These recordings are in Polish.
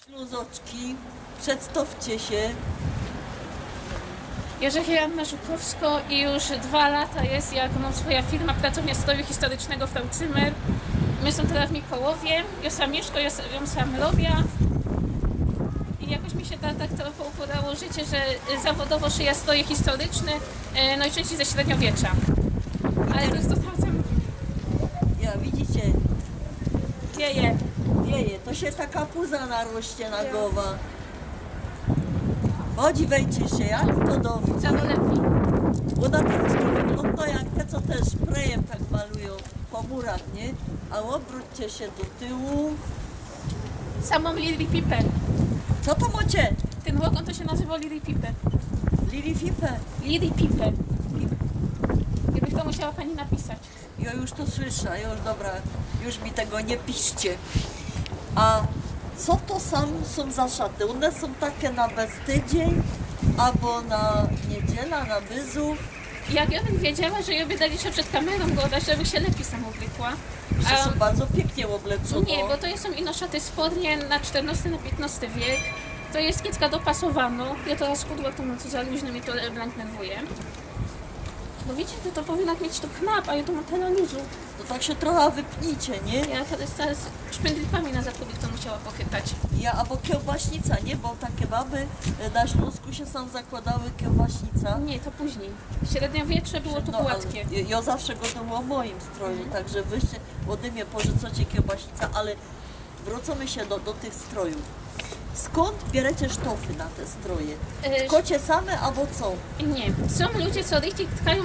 Śluzoczki, przedstawcie się. Jerzych Joanna Żukowsko i już 2 lata jest, jak mam swoja firma, pracownia stroju historycznego Frau Zimmer. My są teraz w Mikołowie, ja sam mieszkam, ja sam robię. I jakoś mi się tak trochę układało życie, że zawodowo szyję stroje historyczne, no i części ze średniowiecza. Ale to jest to tam Ja widzicie, wieje. wieje, to się taka puza narośnie na głowa. Chodź, wejdźcie się, jak to dowiedz. Całe lepiej. Bo na teraz to wygląda jak te, co też sprayem tak malują po murach, nie? A obróćcie się do tyłu. Samą Lily Piper. Co to macie? Ten łogon to się nazywa Lily Piper. Lili Fipę. Lily Piper. Gdyby to musiała pani napisać. Ja już to słyszę, już dobra, już mi tego nie piszcie. A co to są za szaty? One są takie na beztydzień, albo na niedziela, na byzu. Jak ja bym wiedziała, że ja by dali się przed kamerą go oddać, żebym się lepiej sam oblikła. Że są bardzo pięknie obleczone. Nie, bo to są ino szaty spodnie na XIV, na XV wiek. To jest kiedyś dopasowano. Ja teraz skudła to co za luźno mi to blank nerwuje. Bo wiecie, to powinna mieć to knap, a ja to mam tyle luzu. To tak się trochę wypnijcie, nie? Ja teraz szpędlikami na zakupik to musiała pochytać. Ja, albo kiełbaśnica, nie? Bo takie baby na Śląsku się sam zakładały kiełbaśnica. Nie, to później. Średniowiecze było tu No, ale gładkie. ja zawsze go to było w moim stroju, także wyście ode mnie porzucacie kiełbaśnica, ale wrócimy się do tych strojów. Skąd bierzecie sztofy na te stroje? Kocie same albo co? Nie. Są ludzie, co richtig tkają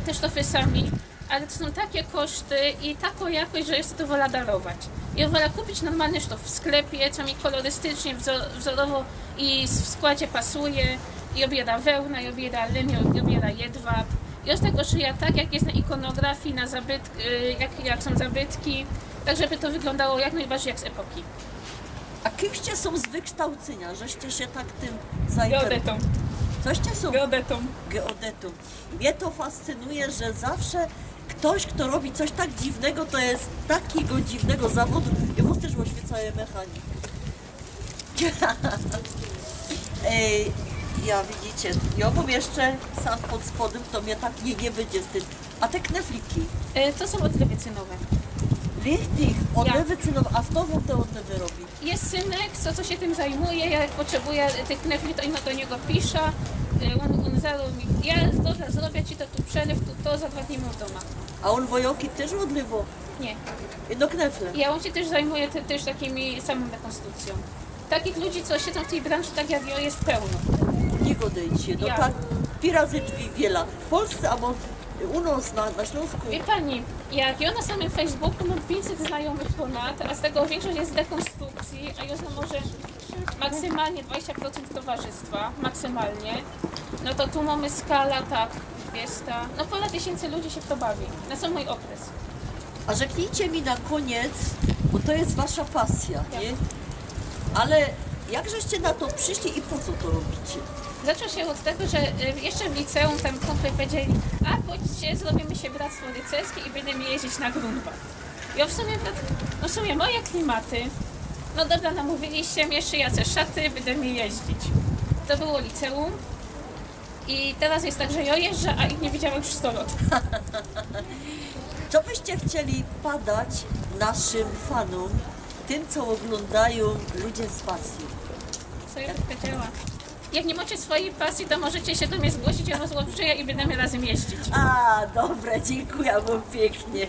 te sztofy sami, ale to są takie koszty i taką jakość, że jest to wola darować. Ja wolę kupić normalny sztof w sklepie, co mi kolorystycznie, wzorowo i w składzie pasuje, i obiera wełna, i obiera lin, i obiera jedwab. I od tego szyję tak, jak jest na ikonografii, na zabytki, jak są zabytki, tak żeby to wyglądało jak najbardziej jak z epoki. A kimście są z wykształcenia, żeście się tak tym zajmowali? Geodetą. Coście są? Geodetą. Geodetą. Mnie to fascynuje, że zawsze ktoś, kto robi coś tak dziwnego, to jest takiego dziwnego zawodu. Ja was też oświecaję mechanik. Ej, ja widzicie, ja mam jeszcze sam pod spodem, to mnie tak nie będzie z tym. A te knefliki, To są odlewy cynowe. richtig, odlewy cynowe, a z tobą te odlewy robi. Jest synek, co się tym zajmuje, jak potrzebuje tych knefli, to ino do niego pisze. On zarobi. Ja dobra, zrobię ci to tu przelew, to za 2 dni mam w domu. A on wojoki też odlewo, Nie. do knefle. Ja on się też zajmuje też takimi samą rekonstrukcją. Takich ludzi, co siedzą w tej branży, tak jak ja, jest pełno. Nie godejcie, no Ja. tak, pi razy drzwi wiela. W Polsce albo u nas na Śląsku. Wie pani, jak ja na samym Facebooku mam 500 znajomych ponad, a z tego większość jest z dekonstrukcji, a ja znam może maksymalnie 20% towarzystwa, maksymalnie, no to tu mamy skala, tak, 200, no ponad 1000 ludzi się w to bawi, na sam mój okres. A rzeknijcie mi na koniec, bo to jest wasza pasja, Tak. nie? Ale jak żeście na to przyszli i po co to robicie? Zaczął się od tego, że jeszcze w liceum tam kumple powiedzieli, a chodźcie, zrobimy się bractwo rycerskie i będziemy jeździć na Grunwald. Ja w sumie moje klimaty, no dobra, namówiliście mnie, szyjace szaty, będziemy jeździć. To było liceum i teraz jest tak, że ja jeżdżę, a ich nie widziałam już 100 lat. Co byście chcieli padać naszym fanom, tym co oglądają ludzie z pasją? Co ja tak powiedziała? Jak nie macie swojej pasji, to możecie się do mnie zgłosić, ja was łoprzyję i będziemy razem jeździć. A, dobra, dziękuję wam pięknie.